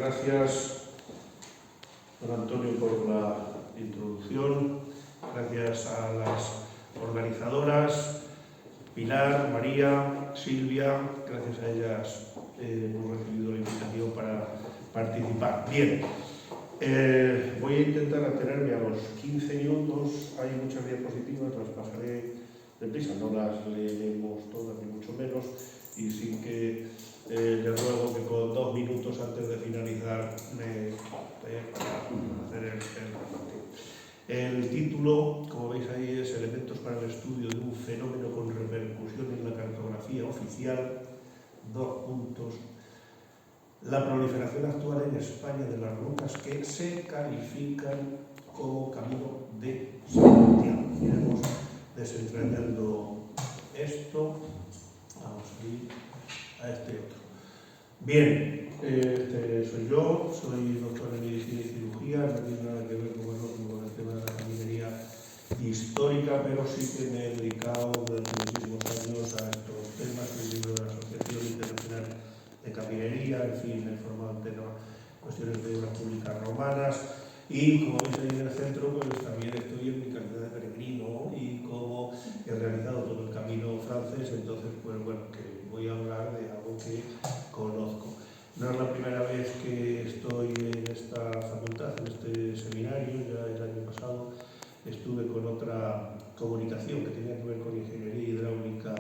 gracias, don Antonio, por la introducción. Gracias a las organizadoras, Pilar, María, Silvia. Gracias a ellas hemos recibido la invitación para participar. Bien, voy a intentar atenerme a los 15 minutos. Hay muchas diapositivas, las pasaré deprisa, no las leeremos todas, ni mucho menos, y sí que le ruego que con 2 minutos antes de finalizar me para hacer el reparto. El título, como veis ahí, es Elementos para el estudio de un fenómeno con repercusión en la cartografía oficial. 2 puntos. La proliferación actual en España de las rutas que se califican como camino de Santiago. Iremos desentrañando esto. Vamos a ir a este otro. Bien, este soy yo, soy doctor en medicina y cirugía, no tiene nada que ver con el tema de la caminería histórica, pero sí que me he dedicado durante muchísimos años a estos temas. Soy miembro de la Asociación Internacional de Caminería, en fin, me he formado en cuestiones de obras públicas romanas y, como veis ahí en el centro, pues también estoy en mi calidad de peregrino y como he realizado todo el camino francés, entonces, pues bueno, que voy a hablar de algo que conozco. No es la primera vez que estoy en esta facultad, en este seminario. Ya el año pasado estuve con otra comunicación que tenía que ver con ingeniería hidráulica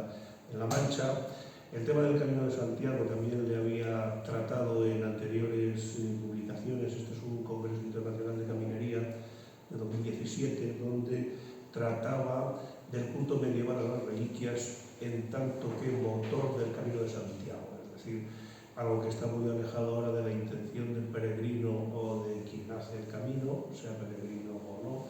en La Mancha. El tema del Camino de Santiago también le había tratado en anteriores publicaciones. Este es un Congreso Internacional de Caminería de 2017, donde trataba del culto medieval a las reliquias en tanto que motor del Camino de Santiago, es decir, algo que está muy alejado ahora de la intención del peregrino o de quien hace el camino, sea peregrino o no.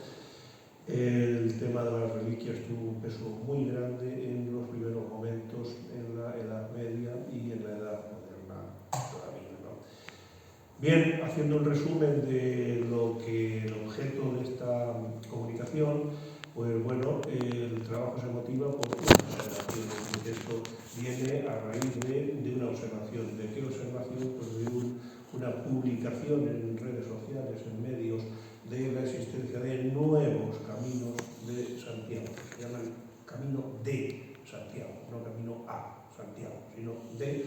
El tema de las reliquias tuvo un peso muy grande en los primeros momentos, en la Edad Media y en la Edad Moderna todavía, ¿no? Bien, haciendo un resumen de lo que el objeto de esta comunicación, pues bueno, el trabajo se motiva por una observación. Esto viene a raíz de una observación. ¿De qué observación? Pues de una publicación en redes sociales, en medios, de la existencia de nuevos caminos de Santiago. Se llaman Camino de Santiago, no Camino a Santiago, sino de.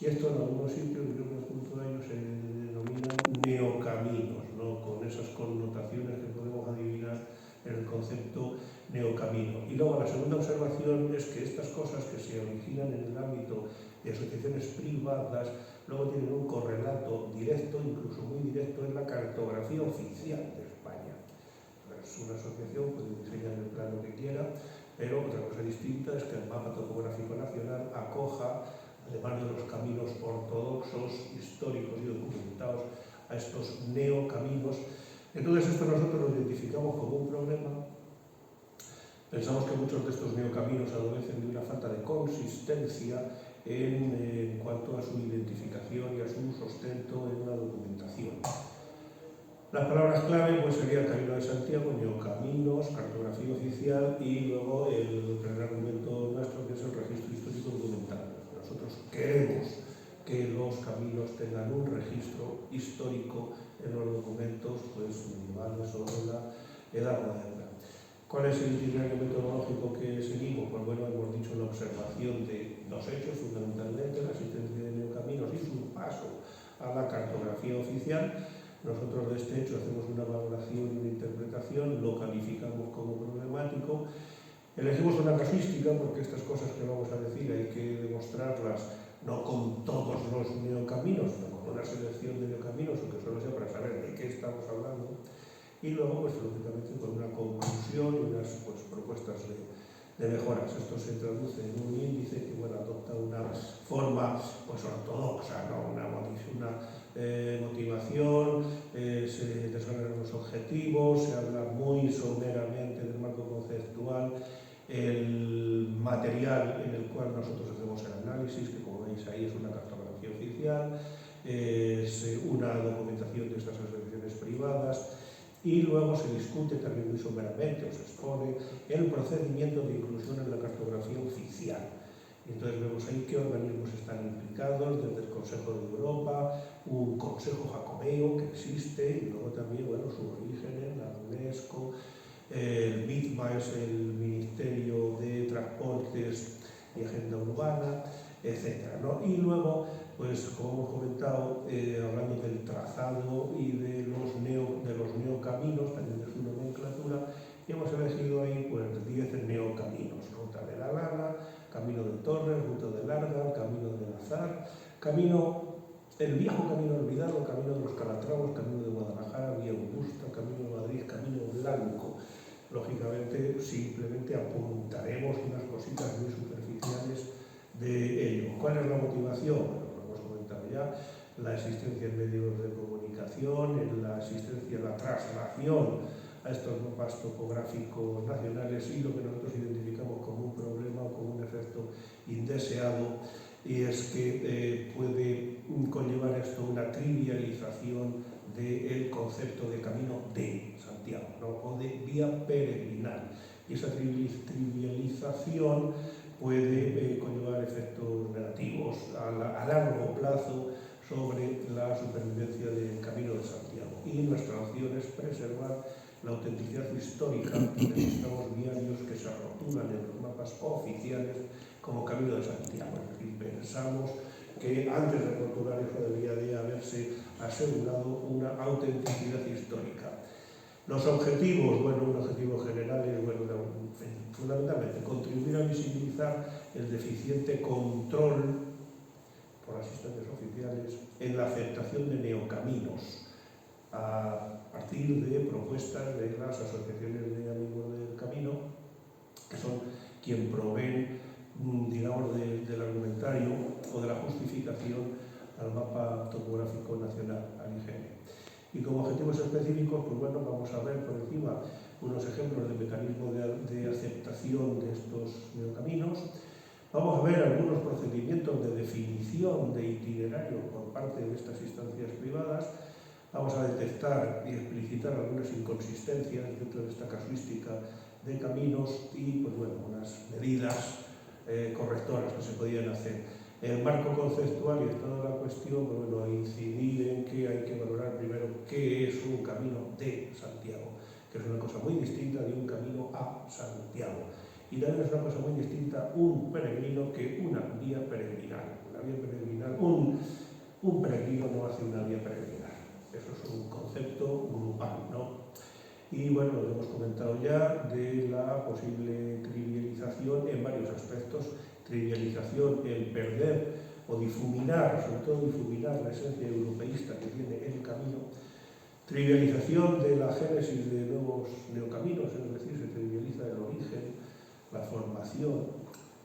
Y esto en algunos sitios, yo en el punto de ello, se denominan neocaminos, ¿no? Con esas connotaciones que podemos adivinar en el concepto neocamino. Y luego la segunda observación es que estas cosas que se originan en el ámbito de asociaciones privadas luego tienen un correlato directo, incluso muy directo, en la cartografía oficial de España. Es una asociación, puede diseñar el plano que quiera, pero otra cosa distinta es que el mapa topográfico nacional acoja, además de los caminos ortodoxos, históricos y documentados, a estos neocaminos. Entonces esto nosotros lo identificamos como un problema. Pensamos que muchos de estos neocaminos adolecen de una falta de consistencia en cuanto a su identificación y a su sustento en la documentación. Las palabras clave pues serían Camino de Santiago, neocaminos, cartografía oficial y luego el primer argumento nuestro, que es el registro histórico documental. Nosotros queremos que los caminos tengan un registro histórico en los documentos pues, medievales o de la Edad Moderna. ¿Cuál es el itinerario metodológico que seguimos? Pues bueno, hemos dicho la observación de 2 hechos, fundamentalmente la existencia de neocaminos y su paso a la cartografía oficial. Nosotros de este hecho hacemos una valoración y una interpretación, lo calificamos como problemático. Elegimos una casuística porque estas cosas que vamos a decir hay que demostrarlas no con todos los neocaminos, sino con una selección de neocaminos, aunque solo sea para saber de qué estamos hablando. Y luego, pues lógicamente, con una conclusión y unas pues, propuestas de mejoras. Esto se traduce en un índice que bueno, adopta una forma pues, ortodoxa, ¿no? Una motivación, se desarrollan los objetivos, se habla muy someramente del marco conceptual, el material en el cual nosotros hacemos el análisis, que como veis ahí es una cartografía oficial, es una documentación de estas asociaciones privadas. Y luego se discute también muy someramente, o se expone el procedimiento de inclusión en la cartografía oficial. Y entonces vemos ahí qué organismos están implicados, desde el Consejo de Europa, un Consejo Jacobeo que existe, y luego también, bueno, sus orígenes, la UNESCO, el MITMA es el Ministerio de Transportes y Agenda Urbana, etc., ¿no? Y luego, pues como hemos comentado, hablando del trazado y de los neocaminos, también de su nomenclatura, y hemos elegido ahí pues 10 neocaminos: Ruta de la Lana, Camino de Torres, Ruta de Larga, Camino del Azar, el viejo Camino Olvidado, Camino de los Calatravos, Camino de Guadalajara, Vía Augusta, Camino de Madrid, Camino Blanco. Lógicamente, simplemente apuntaremos unas cositas muy superficiales de ello. ¿Cuál es la motivación? Bueno, lo hemos comentado ya: la existencia en medios de comunicación, en la existencia, la traslación a estos mapas topográficos nacionales y lo que nosotros identificamos como un problema o como un efecto indeseado, y es que puede conllevar esto una trivialización del concepto de camino de Santiago, ¿no? O de vía peregrinal. Y esa trivialización puede conllevar efectos negativos a largo plazo sobre la supervivencia del Camino de Santiago. Y nuestra opción es preservar la autenticidad histórica de registros viarios que se rotulan en los mapas oficiales como Camino de Santiago. Es decir, pensamos que antes de rotular eso debería de haberse asegurado una autenticidad histórica. Los objetivos, bueno, un objetivo general es, bueno, fundamentalmente contribuir a visibilizar el deficiente control por las instancias oficiales en la aceptación de neocaminos, a partir de propuestas de las asociaciones de amigos del camino, que son quien proveen, digamos, del argumentario o de la justificación al mapa topográfico nacional, al IGN. Y como objetivos específicos, pues bueno, vamos a ver por encima unos ejemplos de mecanismos de aceptación de estos neocaminos. Vamos a ver algunos procedimientos de definición de itinerario por parte de estas instancias privadas. Vamos a detectar y explicitar algunas inconsistencias dentro de esta casuística de caminos y, pues bueno, unas medidas correctoras que se podían hacer. El marco conceptual y toda la cuestión, pues bueno, incidir en que hay que valorar primero qué es un camino de Santiago, que es una cosa muy distinta de un camino a Santiago. Y también es una cosa muy distinta un peregrino que una vía peregrinal. Una vía peregrinal, un peregrino no hace una vía peregrinal. Eso es un concepto grupal, ¿no? Y bueno, lo hemos comentado ya de la posible trivialización en varios aspectos. Trivialización, el perder o difuminar, sobre todo difuminar la esencia europeísta que tiene el camino. Trivialización de la génesis de nuevos neocaminos, es decir, se trivializa el origen, la formación,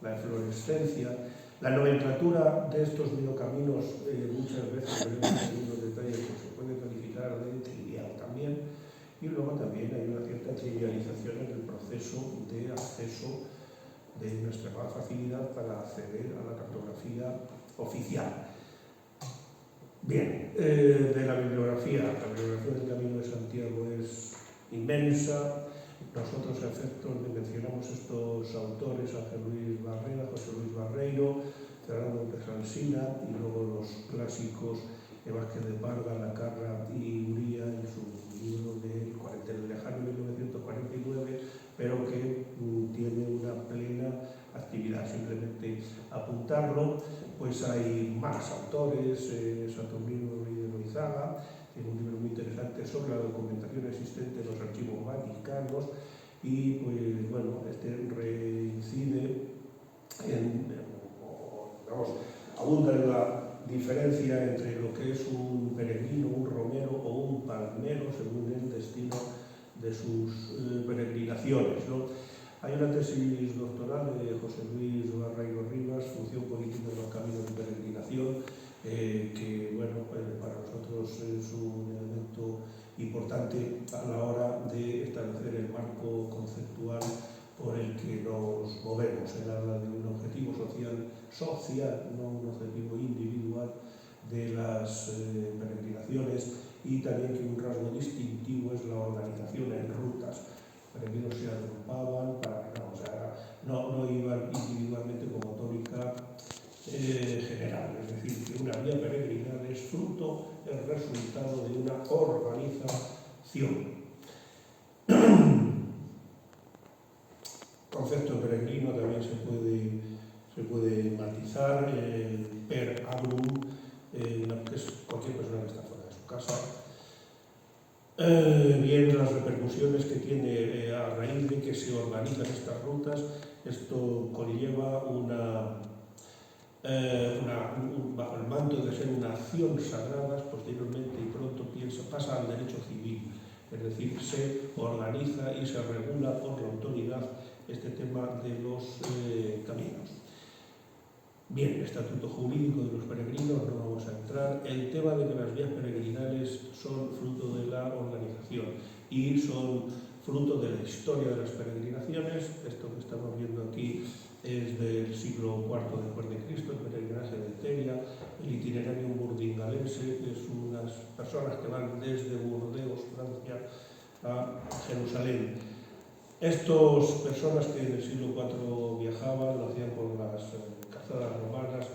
la eflorescencia. La nomenclatura de estos neocaminos muchas veces, veremos en algunos detalles, pues se puede calificar de trivial también. Y luego también hay una cierta trivialización en el proceso de acceso de nuestra facilidad para acceder a la cartografía oficial. Bien, de la bibliografía del Camino de Santiago es inmensa. Nosotros, a efectos de mencionamos estos autores: Ángel Luis Barrera, José Luis Barreiro, Fernando López Alsina, y luego los clásicos Vázquez de Parga, Lacarra y Uría en su libro del lejano 1949, pero que tiene una plena actividad. Simplemente apuntarlo, pues hay más autores. Saturnino Ruiz de Loizaga tiene un libro muy interesante sobre la documentación existente en los archivos vaticanos, y pues bueno, este reincide abunda en la diferencia entre lo que es un peregrino, un romero o un palmero, según el destino de sus peregrinaciones, ¿no? Hay una tesis doctoral de José Luis Barreiro Rivas, Función política de los caminos de peregrinación, que bueno, para nosotros es un elemento importante a la hora de establecer el marco conceptual por el que nos movemos. Él habla de un objetivo social, no un objetivo individual de las peregrinaciones, y también que un rasgo distintivo es la organización en rutas. Peregrinos se agrupaban para que no iban individualmente como tónica general, es decir, que una vía peregrinal es fruto, es resultado de una organización. El concepto peregrino también se puede matizar, per agrum, que es cualquier persona que está fuera de su casa. Bien, las repercusiones que tiene a raíz de que se organizan estas rutas, esto conlleva bajo el manto de ser una acción sagrada, posteriormente y pronto pasa al derecho civil, es decir, se organiza y se regula por la autoridad este tema de los caminos. Bien, estatuto jurídico de los peregrinos, no vamos a entrar. El tema de que las vías peregrinales son fruto de la organización y son fruto de la historia de las peregrinaciones. Esto que estamos viendo aquí es del siglo IV después de Cristo, el peregrinaje de Teria, el itinerario burdingalense, que es unas personas que van desde Burdeos, Francia, a Jerusalén. Estas personas que en el siglo IV viajaban, lo hacían por las calzadas romanas.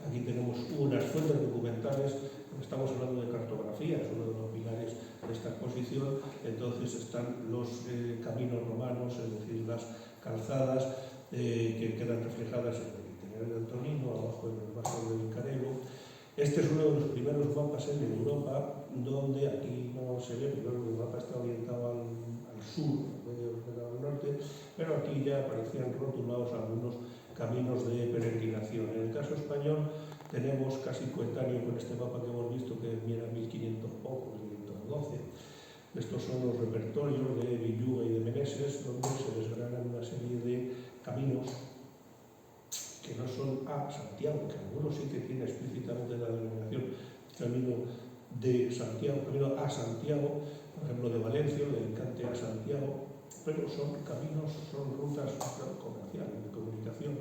Aquí tenemos unas fuentes documentales, estamos hablando de cartografía, es uno de los pilares de esta exposición. Entonces están los caminos romanos, es decir, las calzadas que quedan reflejadas en el itinerario de Antonino, abajo en el vaso del Carelo. Este es uno de los primeros mapas en Europa, donde aquí no se ve, pero el mapa está orientado al sur, al norte, pero aquí ya aparecían rotulados algunos caminos de peregrinación. En el caso español tenemos casi coetáneo con este mapa que hemos visto, que mira 1500 poco, 1512. Estos son los repertorios de Villuga y de Meneses, donde se desgranan una serie de caminos que no son a Santiago, que algunos sí que tiene explícitamente la denominación Camino de Santiago, Camino a Santiago, por ejemplo de Valencia, de Alicante a Santiago, pero son caminos, son rutas comerciales, de comunicación.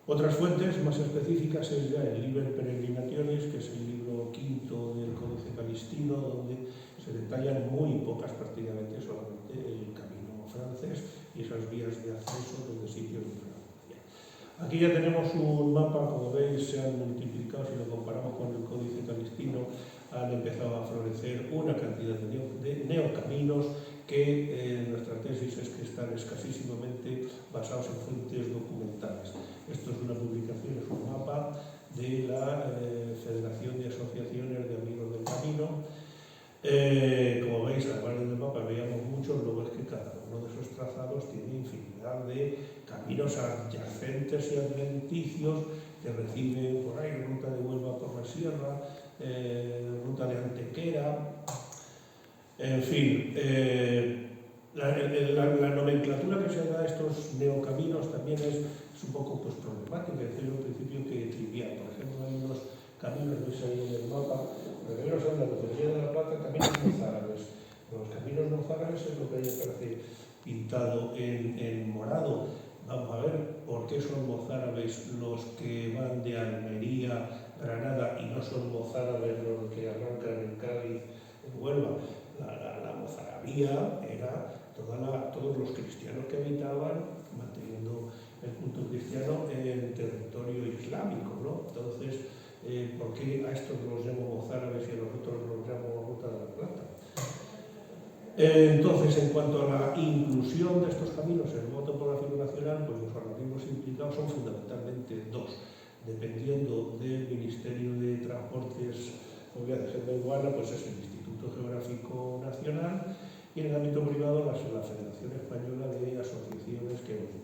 Otras fuentes más específicas es ya el Liber Peregrinationis, que es el libro quinto del Códice Calistino, donde se detallan muy pocas, prácticamente solamente el camino francés y esas vías de acceso desde sitios diferentes. Aquí ya tenemos un mapa, como veis, se han multiplicado, si lo comparamos con el Códice Calistino, han empezado a florecer una cantidad de neocaminos que nuestra tesis es que están escasísimamente basados en fuentes documentales. Esto es una publicación, es un mapa de la Federación de Asociaciones de Amigos del Camino. Como veis, además del mapa veíamos muchos, luego es que cada uno de esos trazados tiene infinidad de caminos adyacentes y adventicios que reciben por ahí, ruta de Huelva por la Sierra, ruta de Antequera, en fin. La nomenclatura que se da a estos neocaminos también es un poco problemática, es decir, un principio que trivial. Por ejemplo, hay unos caminos, veis ahí en el mapa, los primeros son la Cofradía de la Plata, caminos mozárabes. Los caminos mozárabes es lo que ahí aparece pintado en morado. Vamos a ver por qué son mozárabes los que van de Almería, Granada, y no son mozárabes los que arrancan en Cádiz, en Huelva. La mozarabía era todos los cristianos que habitaban manteniendo el culto cristiano en territorio islámico, ¿no? Entonces, ¿por qué a estos los llamo mozárabes y a los otros los llamo Ruta de la Plata? Entonces, en cuanto a la inclusión de estos caminos en el voto por la figura nacional, pues los organismos implicados son fundamentalmente dos. Dependiendo del Ministerio de Transportes de Agenda Urbana, pues es el Instituto Geográfico Nacional, y en el ámbito privado la Federación Española de Asociaciones que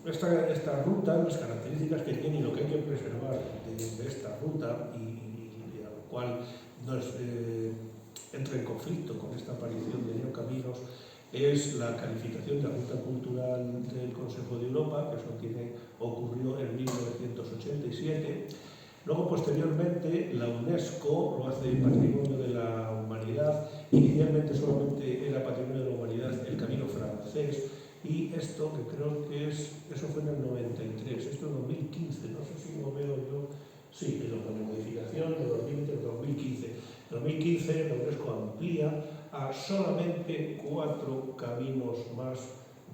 esta ruta, las características que tiene y lo que hay que preservar de esta ruta, y a lo cual entra en conflicto con esta aparición de neocaminos, es la calificación de la ruta cultural del Consejo de Europa, que eso ocurrió en 1987. Luego, posteriormente, la UNESCO lo hace Patrimonio de la Humanidad. Inicialmente solamente era Patrimonio de la Humanidad el camino francés, y esto, que creo que eso fue en el 93, esto en 2015, no sé si lo veo yo, sí, en la modificación de los límites de 2015. En 2015 la UNESCO amplía a solamente 4 caminos más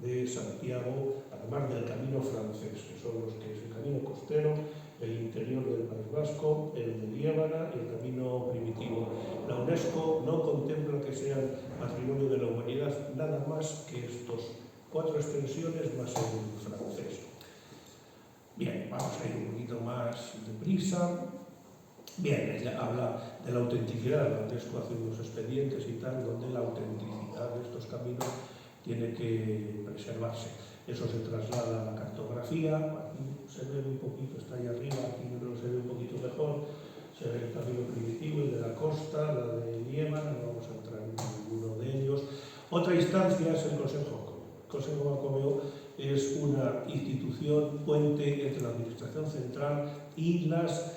de Santiago, además además del camino francés, que son los que es el camino costero, el interior del País Vasco, el de Liébana y el camino primitivo. La UNESCO no contempla que sean patrimonio de la humanidad nada más que estos 4 extensiones más el francés. Bien, vamos a ir un poquito más deprisa. Bien, ella habla de la autenticidad, la UNESCO hace unos expedientes y tal, donde la autenticidad de estos caminos tiene que preservarse. Eso se traslada a la cartografía, aquí se ve un poquito, está ahí arriba, aquí no se ve un poquito mejor, se ve el camino primitivo, el de la costa, la de Liébana, no vamos a entrar en ninguno de ellos. Otra instancia es el Consejo Jacobeo. El Consejo Jacobeo es una institución puente entre la Administración Central y las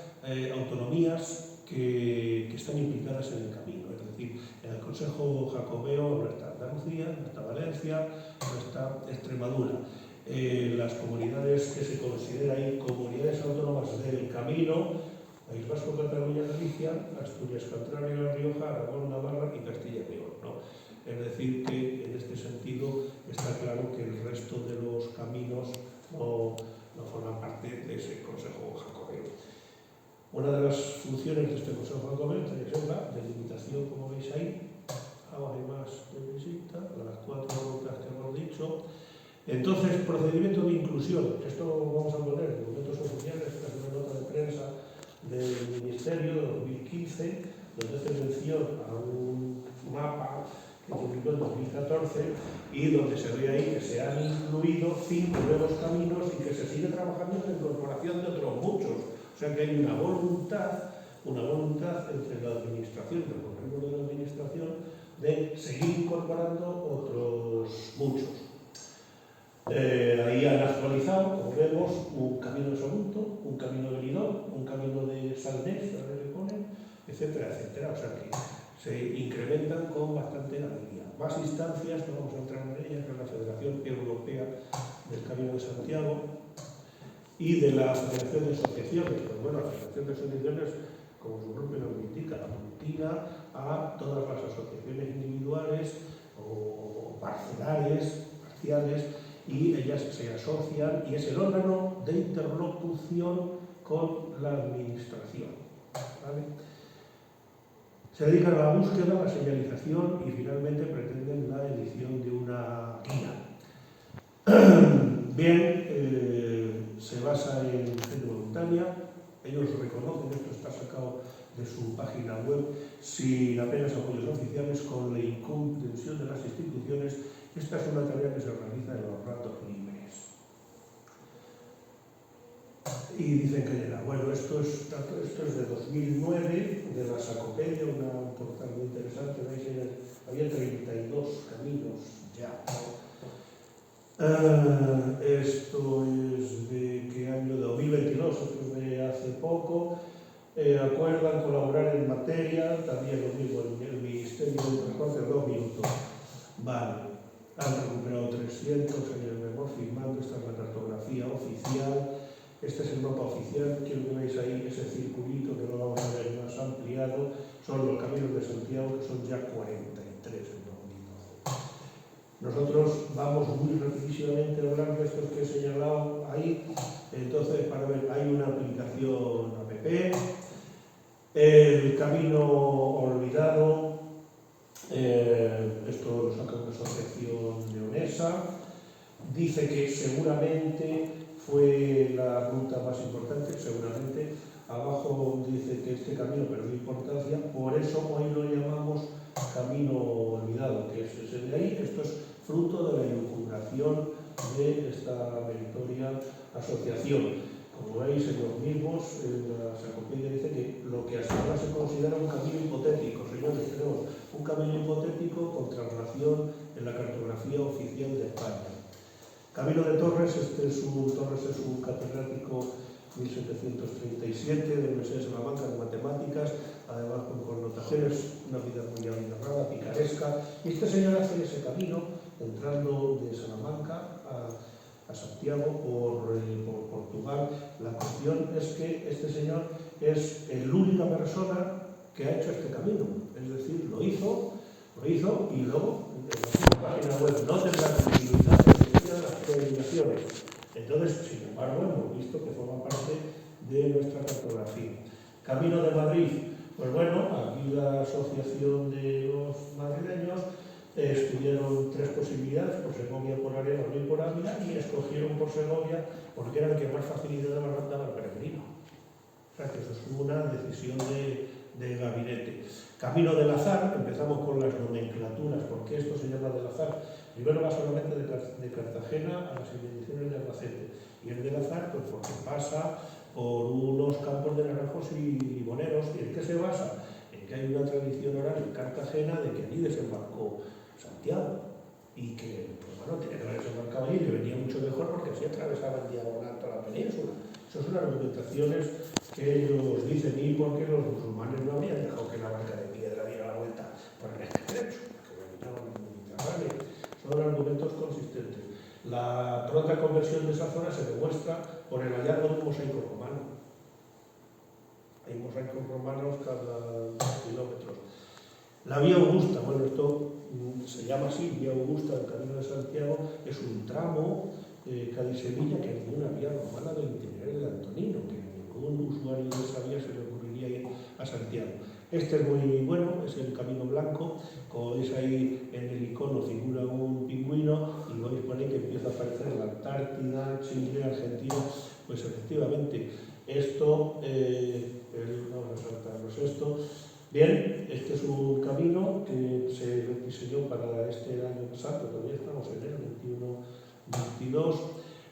autonomías que están implicadas en el camino. Es decir, en el Consejo Jacobeo no está Andalucía, no está Valencia, no está Extremadura. Las comunidades que se consideran ahí comunidades autónomas del camino, País Vasco, Cataluña, Galicia, Asturias, Cantabria, La Rioja, Aragón, Navarra y Castilla y León, ¿no? Es decir, que en este sentido está claro que el resto de los caminos no forman parte de ese Consejo Jacobeo. Una de las funciones de este Consejo Jacobeo es la delimitación, como veis ahí. Ahora hay más de visita, las 4 rutas que hemos dicho. Entonces, procedimiento de inclusión. Esto lo vamos a poner en documentos oficiales, esta es una nota de prensa del Ministerio de 2015, donde hace mención a un mapa que publicó en 2014 y donde se ve ahí que se han incluido 5 nuevos caminos y que se sigue trabajando en la incorporación de otros muchos. O sea que hay una voluntad entre la administración, el gobierno de la administración, de seguir incorporando otros muchos. Ahí han actualizado, como vemos, un camino de Sagunto, un camino de Benidorm, un camino de Salnés, etcétera, etcétera. O sea que se incrementan con bastante alegría. Más instancias, no vamos a entrar en ellas, que es la Federación Europea del Camino de Santiago y de la Federación de Asociaciones. Pues bueno, la Federación de Asociaciones, como su propio nombre indica, aglutina a todas las asociaciones individuales o parciales, y ellas se asocian y es el órgano de interlocución con la administración, ¿vale? Se dedican a la búsqueda, la señalización y finalmente pretenden la edición de una guía. Bien, se basa en gente voluntaria, ellos reconocen, esto está sacado de su página web, sin apenas apoyos oficiales, con la incomprensión de las instituciones. Esta es una tarea que se realiza en los ratos libres. Y dicen que llega. Bueno, esto es de 2009, de la Sacopedia, una portal muy interesante. ¿Veis? Había 32 caminos ya. Esto es de qué año, de 2022, esto es de hace poco. Acuerdan colaborar en materia, también lo mismo, el Ministerio de Transporte, 2 minutos. Vale. Han recuperado 300 en el memo firmando. Esta es la cartografía oficial, este es el mapa oficial. Quiero que veáis ahí ese circulito que lo vamos a ver más ampliado. Son los caminos de Santiago, que son ya 43 en 2012. Nosotros vamos muy rapidísimamente a hablar de estos que he señalado ahí. Entonces, para ver, hay una aplicación app, el camino olvidado. Esto lo saca una asociación leonesa, dice que seguramente fue la ruta más importante, seguramente. Abajo dice que este camino perdió importancia, por eso hoy lo llamamos camino olvidado, que es ese de ahí. Esto es fruto de la elucubración de esta meritoria asociación. Como veis en los mismos, la Sacopedia dice que lo que hasta ahora se considera un camino hipotético. Señores, tenemos un camino hipotético con traslación en la cartografía oficial de España. Camino de Torres, Torres es un catedrático 1737 de la Universidad de Salamanca de Matemáticas, además con connotaciones, una vida muy abigarrada, picaresca. Y este señor hace ese camino entrando de Salamanca a Santiago por Portugal. La cuestión es que este señor es la única persona que ha hecho este camino, es decir, lo hizo y luego en la página web no tendrá continuidad, las peregrinaciones. Entonces, sin embargo, hemos visto que forma parte de nuestra cartografía. Camino de Madrid, pues bueno, aquí la Asociación de los Madrileños estudiaron 3 posibilidades, por Segovia, por Arenas y por Ávila, y escogieron por Segovia porque era el que más facilidad daba al peregrino. O sea, que eso es una decisión de gabinete. Camino del Azar, empezamos con las nomenclaturas, porque esto se llama del Azar. Primero va solamente de Cartagena a las inmediaciones de Albacete, y el del Azar, pues porque pasa por unos campos de naranjos y limoneros. ¿Y en qué se basa? En que hay una tradición oral en Cartagena de que allí desembarcó Santiago, y que, pues bueno, tenía que haber desembarcado allí, le venía mucho mejor porque así atravesaba en diagonal toda la península. Esas son las argumentaciones que ellos dicen, y porque los musulmanes no habían dejado que la barca de piedra diera la vuelta por el estrecho, porque dominaban el Mediterráneo. Son argumentos consistentes. La pronta conversión de esa zona se demuestra por el hallazgo de un mosaico romano. Hay mosaicos romanos cada 2 kilómetros. La Vía Augusta, bueno, esto se llama así, Vía Augusta del Camino de Santiago, es un tramo Cádiz-Sevilla que hay una vía romana del itinerario de Antonino, que ningún usuario de esa vía se le ocurriría ir a Santiago. Este es muy bueno, es el Camino Blanco. Como veis ahí en el icono figura un pingüino, y veis por ahí que empieza a aparecer la Antártida, Chile, Argentina. Pues efectivamente, esto, vamos a saltarnos esto. Bien, este es un camino que se diseñó para este año pasado, todavía estamos en el 21-22.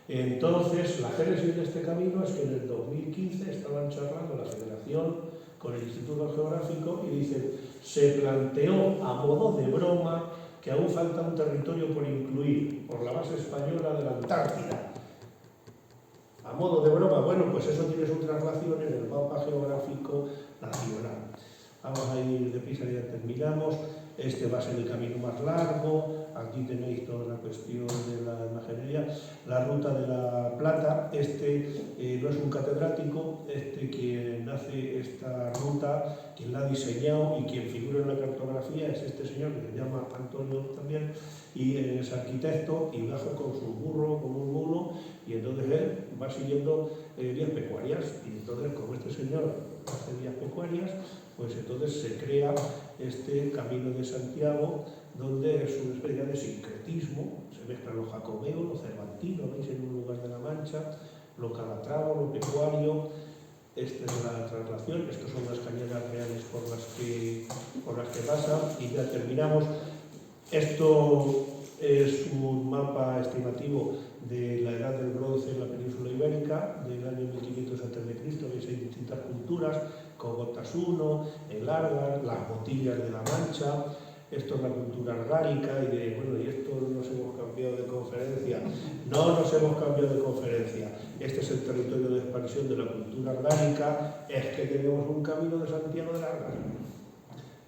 Entonces, la génesis de este camino es que en el 2015 estaban charlando la Federación con el Instituto Geográfico y dicen, se planteó a modo de broma que aún falta un territorio por incluir por la base española de la Antártida. A modo de broma, bueno, pues eso tiene su traslación en el mapa geográfico nacional. Vamos a ir deprisa y ya terminamos. Este va a ser el camino más largo. Aquí tenéis toda la cuestión de la imaginería. La Ruta de la Plata. No es un catedrático. Quien hace esta ruta, quien la ha diseñado y quien figura en la cartografía es este señor que se llama Antonio también, y es arquitecto y viaja con su burro, con un mulo, y entonces él va siguiendo vías pecuarias. Y entonces, como este señor hace vías pecuarias, pues entonces se crea este Camino de Santiago, donde es una especie de sincretismo, se mezclan lo jacobeo, lo cervantino, veis en un lugar de la Mancha, lo calatravo, lo pecuario. Esta es la traslación, estas son las cañadas reales por las que pasa, y ya terminamos. Esto es un mapa estimativo de la Edad del Bronce en la península ibérica, del año 1500 a.C., veis hay distintas culturas, Cogotas I, el Argar, las botillas de la Mancha. Esto es la cultura argárica, y esto nos hemos cambiado de conferencia. No nos hemos cambiado de conferencia. Este es el territorio de expansión de la cultura argárica. Es que tenemos un camino de Santiago del Argar.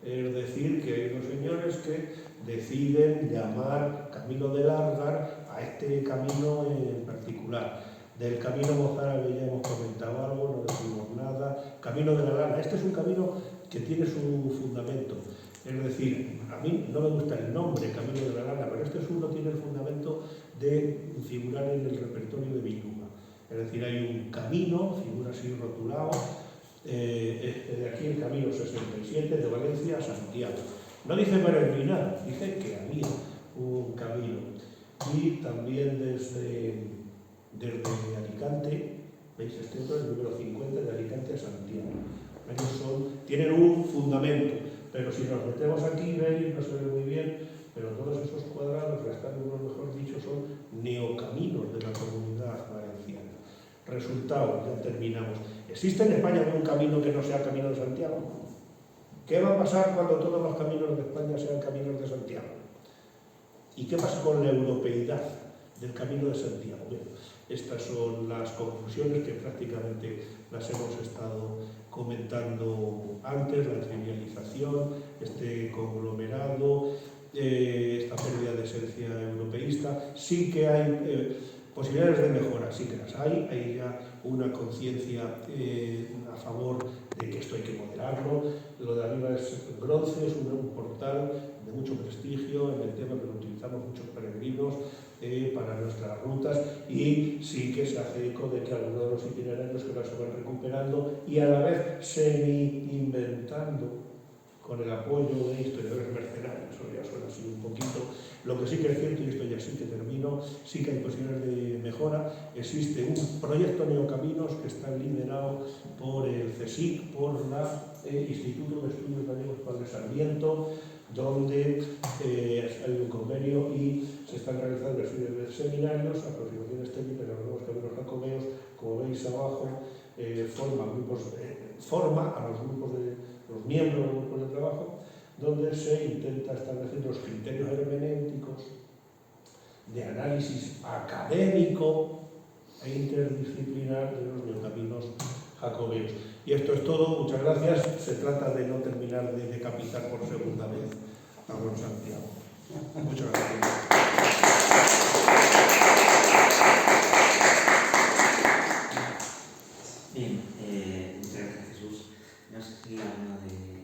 Es decir, que hay unos señores que deciden llamar Camino del Argar a este camino en particular. Del Camino Mozárabe ya hemos comentado algo, no decimos nada. Camino de la Lana. Este es un camino que tiene su fundamento. Es decir, a mí no me gusta el nombre Camino de la Lana, pero este uno tiene el fundamento de figurar en el repertorio de Villanueva. Es decir, hay un camino, figura así rotulado, de aquí el camino 67 de Valencia a Santiago. No dice peregrinar, dice que había un camino. Y también desde Alicante, veis, este otro es el número 50, de Alicante a Santiago. Ellos tienen un fundamento, pero si nos metemos aquí, veis, no se ve muy bien, pero todos esos cuadrados, mejor dicho, son neocaminos de la Comunidad Valenciana. Resultado, ya terminamos. ¿Existe en España algún camino que no sea Camino de Santiago? ¿Qué va a pasar cuando todos los caminos de España sean caminos de Santiago? ¿Y qué pasa con la europeidad del Camino de Santiago? Bueno, estas son las conclusiones que prácticamente las hemos estado comentando antes, la trivialización, este conglomerado, esta pérdida de esencia europeísta. Sí que hay Posibilidades de mejora, sí que las hay ya una conciencia a favor de que esto hay que moderarlo. Lo de arriba es Bronce, es un portal de mucho prestigio en el tema que lo utilizamos muchos peregrinos para nuestras rutas, y sí que se hace eco de que algunos de los itinerarios que ahora se van recuperando y a la vez semi-inventando con el apoyo de historiadores mercenarios, eso ya suena así un poquito. Lo que sí que es cierto, y esto ya sí que termino, sí que hay posibilidades de mejora. Existe un proyecto Neocaminos que está liderado por el CSIC, por el Instituto de Estudios Gallegos Padre Sarmiento, donde hay un convenio y se están realizando seminarios, aproximaciones técnicas de los nuevos caminos jacobeos. Como veis abajo, forma a los grupos de los miembros de los grupos de trabajo, donde se intenta establecer los criterios hermenéuticos de análisis académico e interdisciplinar de los neocaminos jacobeos. Y esto es todo, muchas gracias. Se trata de no terminar de decapitar por segunda vez a don Santiago. Muchas gracias. Bien, muchas gracias, Jesús. No sé si alguno de